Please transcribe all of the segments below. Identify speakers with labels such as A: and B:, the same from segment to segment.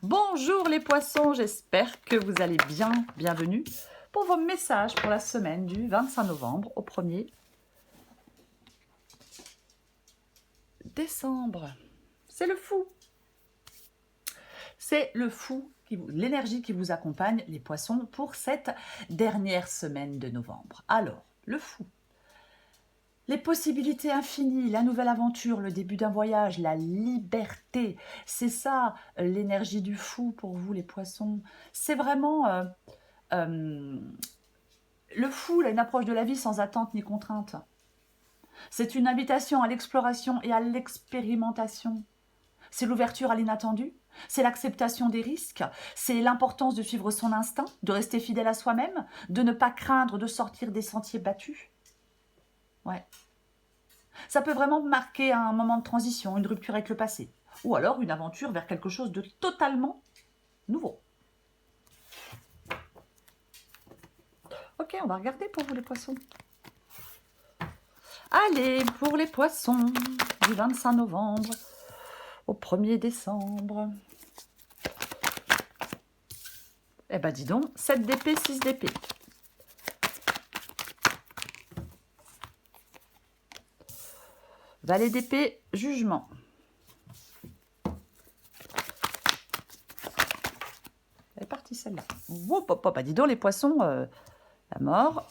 A: Bonjour les poissons, j'espère que vous allez bien. Bienvenue pour vos messages pour la semaine du 25 novembre au 1er décembre. C'est le fou. C'est le fou, l'énergie qui vous accompagne, les poissons, pour cette dernière semaine de novembre. Alors, le fou. Les possibilités infinies, la nouvelle aventure, le début d'un voyage, la liberté. C'est ça, l'énergie du fou pour vous, les poissons. C'est vraiment le fou, là, une approche de la vie sans attente ni contrainte. C'est une invitation à l'exploration et à l'expérimentation. C'est l'ouverture à l'inattendu. C'est l'acceptation des risques. C'est l'importance de suivre son instinct, de rester fidèle à soi-même, de ne pas craindre de sortir des sentiers battus. Ouais. Ça peut vraiment marquer un moment de transition, une rupture avec le passé, ou alors une aventure vers quelque chose de totalement nouveau. Ok, on va regarder pour vous les poissons. Allez, pour les poissons, du 25 novembre au 1er décembre. Eh ben dis donc, 7 d'épée, 6 d'épée. Valet d'épée, jugement. Elle est partie celle-là. Bah dis donc les poissons, la mort.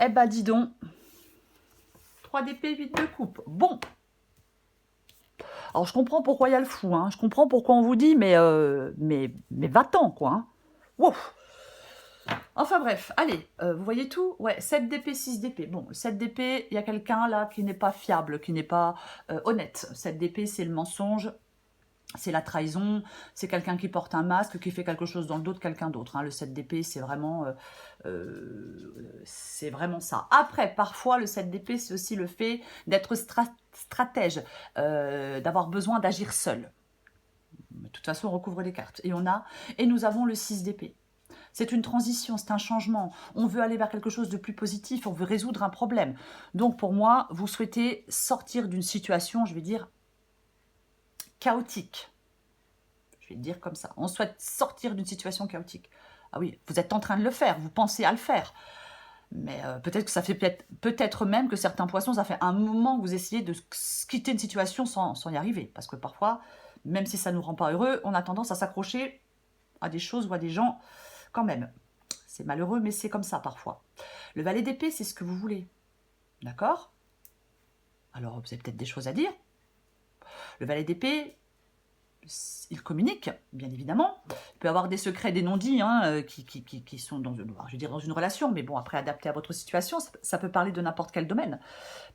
A: Eh ben dis donc, 3 d'épée, 8 de coupe. Bon. Alors je comprends pourquoi il y a le fou, hein. Je comprends pourquoi on vous dit, mais va-t'en, quoi. Hein. Wow. Enfin bref, allez, vous voyez tout? Ouais, 7 d'épée, 6 d'épée. Bon, 7 d'épée, il y a quelqu'un là qui n'est pas fiable, qui n'est pas honnête. 7 d'épée, c'est le mensonge, c'est la trahison, c'est quelqu'un qui porte un masque, qui fait quelque chose dans le dos de quelqu'un d'autre. Hein. Le 7 d'épée, c'est vraiment ça. Après, parfois, le 7 d'épée, c'est aussi le fait d'être stratège, d'avoir besoin d'agir seul. De toute façon, on recouvre les cartes. Et nous avons le 6 d'épée. C'est une transition, c'est un changement. On veut aller vers quelque chose de plus positif, on veut résoudre un problème. Donc pour moi, vous souhaitez sortir d'une situation, je vais dire, chaotique. Je vais le dire comme ça. On souhaite sortir d'une situation chaotique. Ah oui, vous êtes en train de le faire, vous pensez à le faire. Mais peut-être que ça fait peut-être même que certains poissons, ça fait un moment que vous essayez de quitter une situation sans y arriver. Parce que parfois, même si ça ne nous rend pas heureux, on a tendance à s'accrocher à des choses ou à des gens quand même. C'est malheureux, mais c'est comme ça parfois. Le valet d'épée, c'est ce que vous voulez. D'accord? Alors, vous avez peut-être des choses à dire. Le valet d'épée, il communique, bien évidemment. Il peut avoir des secrets, des non-dits qui sont dans une relation, mais bon, après, adapté à votre situation, ça peut parler de n'importe quel domaine.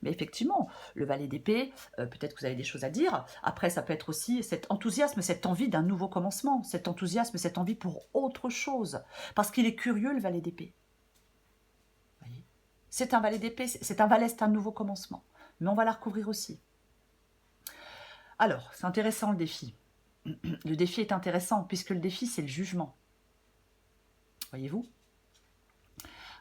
A: Mais effectivement, le valet d'épée, peut-être que vous avez des choses à dire. Après, ça peut être aussi cet enthousiasme, cette envie d'un nouveau commencement, cet enthousiasme, cette envie pour autre chose. Parce qu'il est curieux, le valet d'épée. C'est un valet d'épée, c'est un nouveau commencement. Mais on va la recouvrir aussi. Alors, c'est intéressant le défi. Le défi est intéressant puisque le défi, c'est le jugement. Voyez-vous?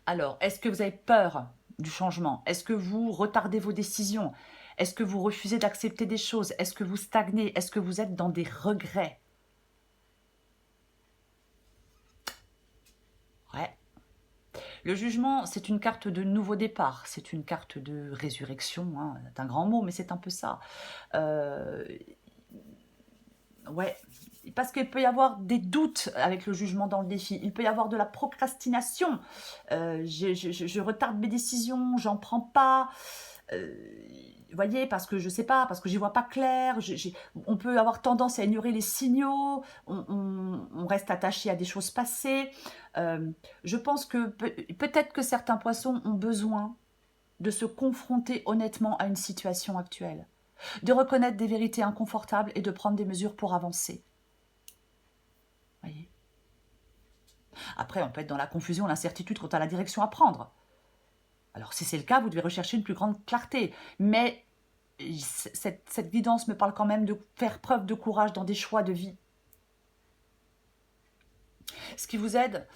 A: Alors, est-ce que vous avez peur du changement? Est-ce que vous retardez vos décisions? Est-ce que vous refusez d'accepter des choses? Est-ce que vous stagnez? Est-ce que vous êtes dans des regrets? Ouais. Le jugement, c'est une carte de nouveau départ, c'est une carte de résurrection, hein, c'est un grand mot, mais c'est un peu ça. Ouais, parce qu'il peut y avoir des doutes avec le jugement dans le défi, il peut y avoir de la procrastination, je retarde mes décisions, j'en prends pas, vous voyez, parce que je sais pas, parce que j'y vois pas clair, on peut avoir tendance à ignorer les signaux, on reste attaché à des choses passées. Je pense que peut-être que certains poissons ont besoin de se confronter honnêtement à une situation actuelle, de reconnaître des vérités inconfortables et de prendre des mesures pour avancer. Voyez. Après, on peut être dans la confusion, l'incertitude quant à la direction à prendre. Alors, si c'est le cas, vous devez rechercher une plus grande clarté. Mais cette guidance me parle quand même de faire preuve de courage dans des choix de vie. Ce qui vous aide,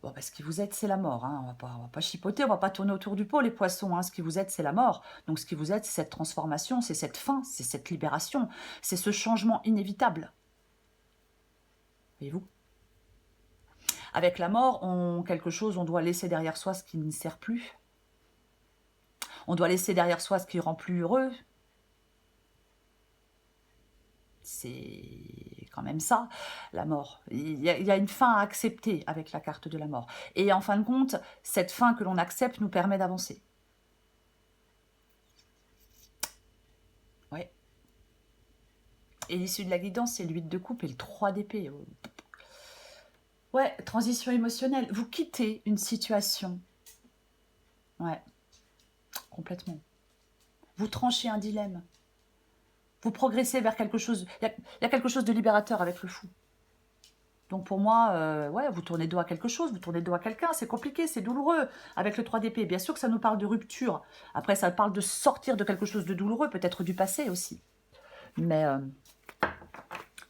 A: Bon, bah, ce qui vous aide, c'est la mort, hein. On va pas chipoter, on va pas tourner autour du pot, les poissons, hein. Ce qui vous aide, c'est la mort. Donc, ce qui vous aide, c'est cette transformation, c'est cette fin, c'est cette libération, c'est ce changement inévitable. Voyez-vous? Avec la mort, on doit laisser derrière soi ce qui ne sert plus. On doit laisser derrière soi ce qui rend plus heureux. C'est quand même ça, la mort. Il y a une fin à accepter avec la carte de la mort. Et en fin de compte, cette fin que l'on accepte nous permet d'avancer. Ouais. Et l'issue de la guidance, c'est le 8 de coupe et le 3 d'épée. Ouais, transition émotionnelle. Vous quittez une situation. Ouais, complètement. Vous tranchez un dilemme. Vous progressez vers quelque chose. Il y a quelque chose de libérateur avec le fou. Donc pour moi, ouais, vous tournez le dos à quelque chose, vous tournez le dos à quelqu'un, c'est compliqué, c'est douloureux. Avec le 3 d'épée, bien sûr que ça nous parle de rupture. Après, ça parle de sortir de quelque chose de douloureux, peut-être du passé aussi. Mais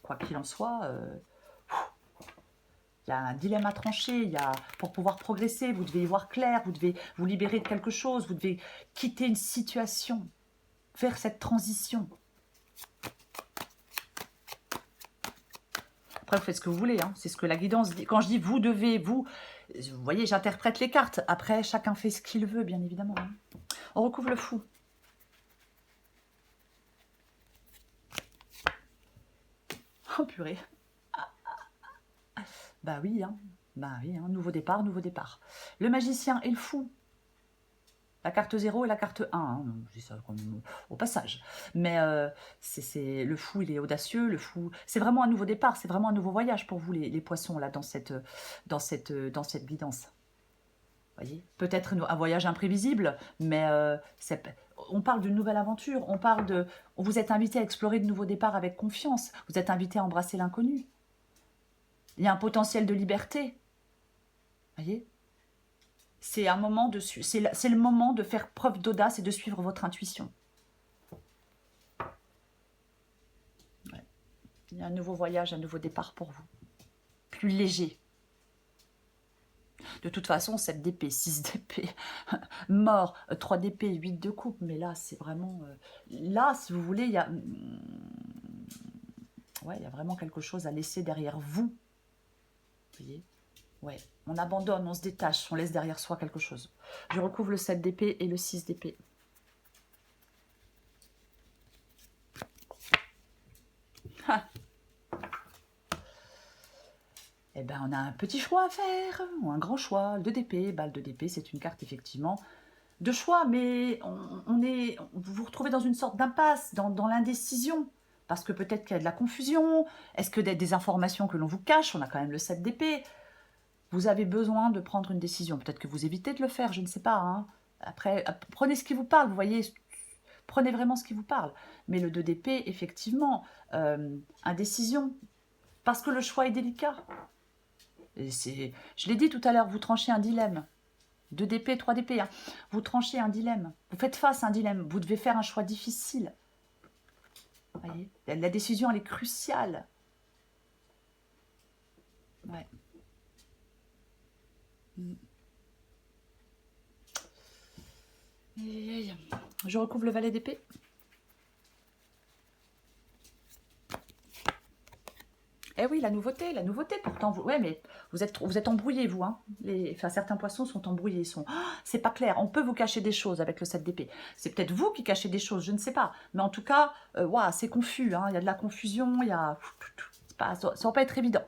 A: quoi qu'il en soit, il y a un dilemme à trancher. Pour pouvoir progresser, vous devez y voir clair, vous devez vous libérer de quelque chose, vous devez quitter une situation, faire cette transition. Après, vous faites ce que vous voulez, hein. C'est ce que la guidance dit. Quand je dis vous devez, vous voyez, j'interprète les cartes. Après, chacun fait ce qu'il veut, bien évidemment, hein. On recouvre le fou. Oh purée. Bah oui, hein. Bah oui, hein. Nouveau départ, nouveau départ. Le magicien et le fou. La carte 0 et la carte 1, hein. Je dis ça comme au passage. Mais le fou, il est audacieux. Le fou, c'est vraiment un nouveau départ, c'est vraiment un nouveau voyage pour vous, les poissons, là, dans cette guidance. Voyez, peut-être un voyage imprévisible, mais on parle d'une nouvelle aventure. Vous êtes invité à explorer de nouveaux départs avec confiance. Vous êtes invité à embrasser l'inconnu. Il y a un potentiel de liberté. Voyez, c'est le moment de faire preuve d'audace et de suivre votre intuition. Ouais. Il y a un nouveau voyage, un nouveau départ pour vous. Plus léger. De toute façon, 7 d'épée, 6 d'épée, mort, 3 d'épée, 8 de coupe. Mais là, c'est vraiment... là, si vous voulez, ouais, il y a vraiment quelque chose à laisser derrière vous. Vous voyez? Ouais, on abandonne, on se détache, on laisse derrière soi quelque chose. Je recouvre le 7 d'épée et le 6 d'épée. Eh bien, on a un petit choix à faire, ou un grand choix. Le 2 d'épée, bah, le 2 d'épée, c'est une carte, effectivement, de choix, mais vous vous retrouvez dans une sorte d'impasse, dans l'indécision, parce que peut-être qu'il y a de la confusion. Est-ce que des informations que l'on vous cache? On a quand même le 7 d'épée. Vous avez besoin de prendre une décision. Peut-être que vous évitez de le faire, je ne sais pas, hein. Après, prenez ce qui vous parle, vous voyez, prenez vraiment ce qui vous parle. Mais le 2 d'épée, effectivement, indécision, parce que le choix est délicat. Je l'ai dit tout à l'heure, vous tranchez un dilemme. 2 d'épée, 3 d'épée, hein. Vous tranchez un dilemme. Vous faites face à un dilemme. Vous devez faire un choix difficile. Vous voyez, la décision, elle est cruciale. Ouais. Je recouvre le valet d'épée. Eh oui, la nouveauté, pourtant. Ouais, mais vous êtes embrouillés, vous. Hein. Certains poissons sont embrouillés. C'est pas clair. On peut vous cacher des choses avec le 7 d'épée. C'est peut-être vous qui cachez des choses, je ne sais pas. Mais en tout cas, c'est confus. Hein. Il y a de la confusion. Ça va pas être évident.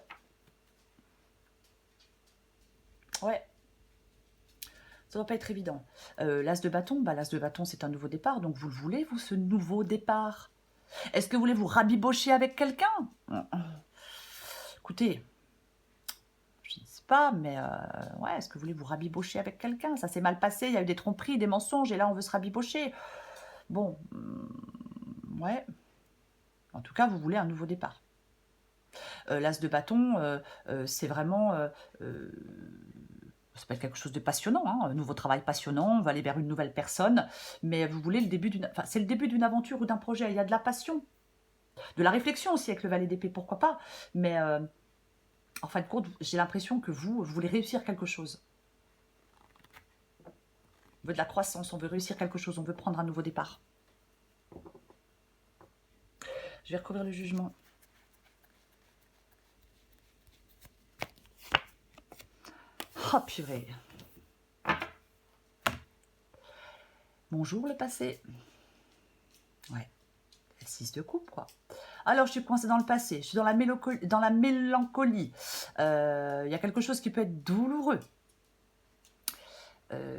A: Ouais. Ça va pas être évident. L'as de bâton, l'as de bâton, c'est un nouveau départ. Donc, vous le voulez, vous, ce nouveau départ? Est-ce que vous voulez vous rabibocher avec quelqu'un? Écoutez, je ne sais pas, mais ouais, est-ce que vous voulez vous rabibocher avec quelqu'un? Ça s'est mal passé, il y a eu des tromperies, des mensonges, et là, on veut se rabibocher. Bon, ouais. En tout cas, vous voulez un nouveau départ. L'as de bâton, c'est vraiment... ça peut être quelque chose de passionnant, hein, un nouveau travail passionnant, on va aller vers une nouvelle personne, mais vous voulez le début d'une... Enfin, c'est le début d'une aventure ou d'un projet, il y a de la passion, de la réflexion aussi avec le valet d'épée, pourquoi pas, mais En fin de compte, j'ai l'impression que vous voulez réussir quelque chose. On veut de la croissance, on veut réussir quelque chose, on veut prendre un nouveau départ. Je vais recouvrir le jugement. Oh purée. Bonjour le passé. Ouais. 6 de coupe, quoi. Alors, je suis coincée dans le passé. Je suis dans la mélancolie. Il y a quelque chose qui peut être douloureux.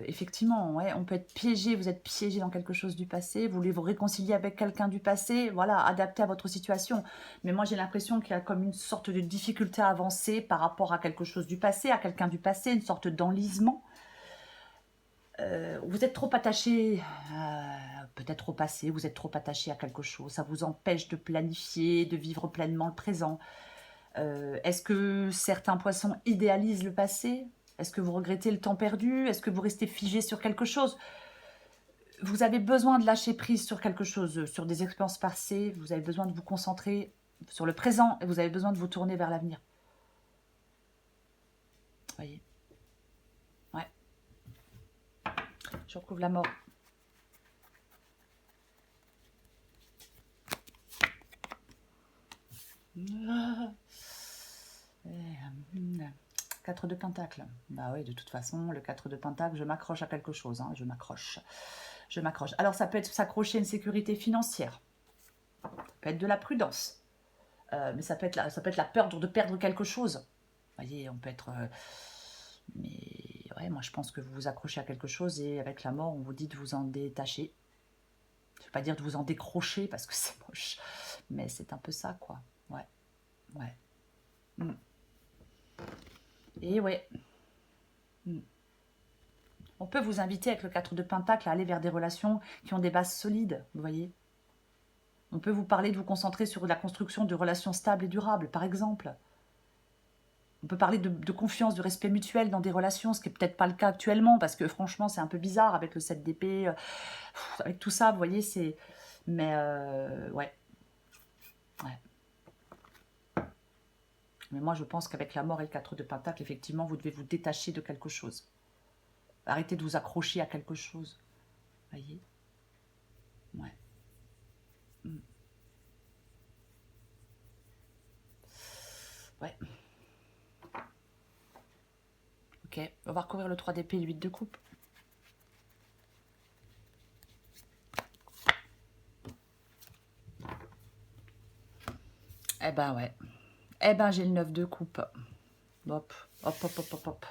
A: Effectivement, ouais, on peut être piégé. Vous êtes piégé dans quelque chose du passé. Vous voulez vous réconcilier avec quelqu'un du passé. Voilà, adapté à votre situation. Mais moi, j'ai l'impression qu'il y a comme une sorte de difficulté à avancer par rapport à quelque chose du passé, à quelqu'un du passé, une sorte d'enlisement. Vous êtes trop attaché, peut-être au passé, vous êtes trop attaché à quelque chose, ça vous empêche de planifier, de vivre pleinement le présent. Est-ce que certains poissons idéalisent le passé? Est-ce que vous regrettez le temps perdu? Est-ce que vous restez figé sur quelque chose? Vous avez besoin de lâcher prise sur quelque chose, sur des expériences passées, vous avez besoin de vous concentrer sur le présent et vous avez besoin de vous tourner vers l'avenir. Voyez? Ouais. Je recouvre la mort. Ah. 4 de pentacle. Bah oui, de toute façon, le 4 de pentacle, je m'accroche à quelque chose. Hein, je m'accroche. Je m'accroche. Alors, ça peut être s'accrocher à une sécurité financière. Ça peut être de la prudence. Mais ça peut être la peur de perdre quelque chose. Vous voyez, on peut être... mais ouais, moi, je pense que vous vous accrochez à quelque chose et avec la mort, on vous dit de vous en détacher. Je ne vais pas dire de vous en décrocher parce que c'est moche. Mais c'est un peu ça, quoi. Ouais. Ouais. Et ouais. On peut vous inviter avec le 4 de pentacle à aller vers des relations qui ont des bases solides, vous voyez. On peut vous parler de vous concentrer sur la construction de relations stables et durables, par exemple. On peut parler de confiance, de respect mutuel dans des relations, ce qui n'est peut-être pas le cas actuellement, parce que franchement, c'est un peu bizarre avec le 7 d'épée, avec tout ça, vous voyez, c'est... Mais, ouais. Mais moi, je pense qu'avec la mort et le 4 de pentacle, effectivement, vous devez vous détacher de quelque chose. Arrêtez de vous accrocher à quelque chose. Vous voyez? Ouais. Ouais. Ok, on va recouvrir le 3 d'épée et le 8 de coupe. Eh ben ouais. Eh ben j'ai le 9 de coupe. Hop, hop, hop, hop, hop, hop.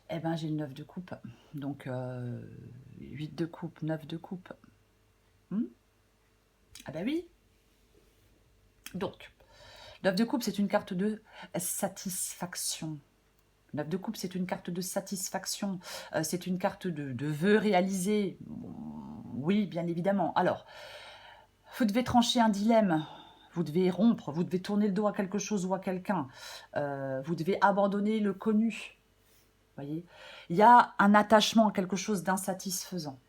A: Eh ben j'ai le 9 de coupe. Donc 8 de coupe, 9 de coupe. Ah ben oui. Donc, 9 de coupe, c'est une carte de satisfaction. 9 de coupe, c'est une carte de satisfaction. C'est une carte de vœux réalisés. Oui, bien évidemment. Alors, vous devez trancher un dilemme. Vous devez rompre, vous devez tourner le dos à quelque chose ou à quelqu'un. Vous devez abandonner le connu. Voyez, il y a un attachement à quelque chose d'insatisfaisant.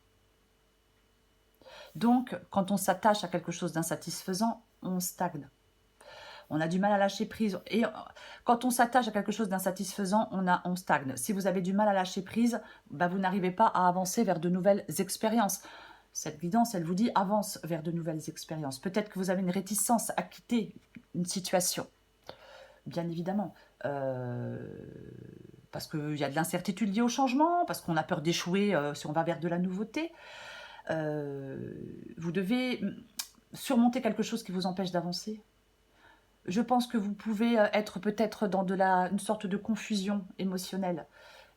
A: Donc, quand on s'attache à quelque chose d'insatisfaisant, on stagne. On a du mal à lâcher prise. Et quand on s'attache à quelque chose d'insatisfaisant, on stagne. Si vous avez du mal à lâcher prise, bah, vous n'arrivez pas à avancer vers de nouvelles expériences. Cette guidance, elle vous dit avance vers de nouvelles expériences. Peut-être que vous avez une réticence à quitter une situation. Bien évidemment. Parce qu'il y a de l'incertitude liée au changement, parce qu'on a peur d'échouer si on va vers de la nouveauté. Vous devez surmonter quelque chose qui vous empêche d'avancer. Je pense que vous pouvez être peut-être dans une sorte de confusion émotionnelle.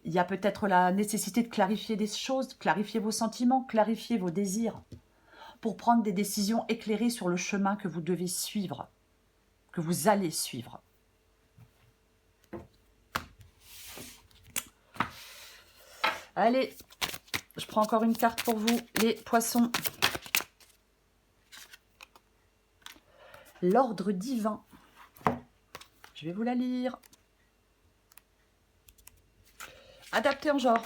A: Il y a peut-être la nécessité de clarifier des choses, clarifier vos sentiments, clarifier vos désirs, pour prendre des décisions éclairées sur le chemin que vous devez suivre, que vous allez suivre. Allez, je prends encore une carte pour vous, les poissons. L'ordre divin. Je vais vous la lire. Adapté en genre.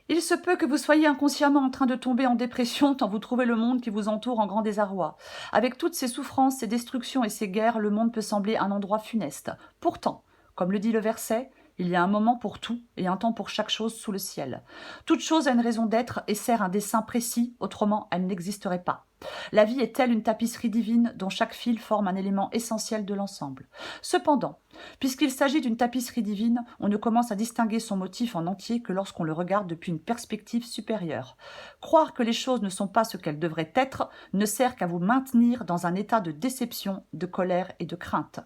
A: Il se peut que vous soyez inconsciemment en train de tomber en dépression tant vous trouvez le monde qui vous entoure en grand désarroi. Avec toutes ces souffrances, ces destructions et ces guerres, le monde peut sembler un endroit funeste. Pourtant, comme le dit le verset, il y a un moment pour tout et un temps pour chaque chose sous le ciel. Toute chose a une raison d'être et sert un dessein précis, autrement elle n'existerait pas. La vie est telle une tapisserie divine dont chaque fil forme un élément essentiel de l'ensemble. Cependant, puisqu'il s'agit d'une tapisserie divine, on ne commence à distinguer son motif en entier que lorsqu'on le regarde depuis une perspective supérieure. Croire que les choses ne sont pas ce qu'elles devraient être ne sert qu'à vous maintenir dans un état de déception, de colère et de crainte.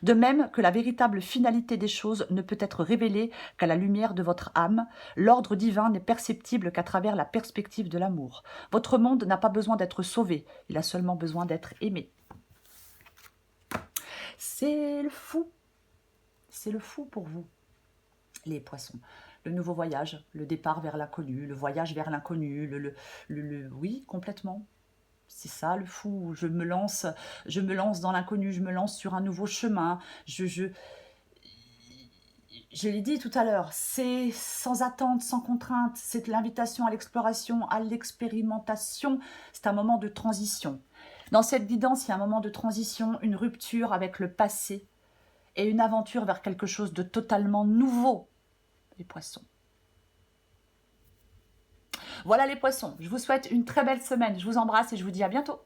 A: De même que la véritable finalité des choses ne peut être révélée qu'à la lumière de votre âme, l'ordre divin n'est perceptible qu'à travers la perspective de l'amour. Votre monde n'a pas besoin d'être sauvé, il a seulement besoin d'être aimé. C'est le fou. C'est le fou pour vous, les poissons. Le nouveau voyage, le départ vers l'inconnu, le voyage vers l'inconnu, oui, complètement. C'est ça le fou. Je me lance dans l'inconnu, je me lance sur un nouveau chemin. Je l'ai dit tout à l'heure, c'est sans attente, sans contrainte, c'est l'invitation à l'exploration, à l'expérimentation. C'est un moment de transition. Dans cette guidance, il y a un moment de transition, une rupture avec le passé et une aventure vers quelque chose de totalement nouveau, les poissons. Voilà les poissons, je vous souhaite une très belle semaine, je vous embrasse et je vous dis à bientôt.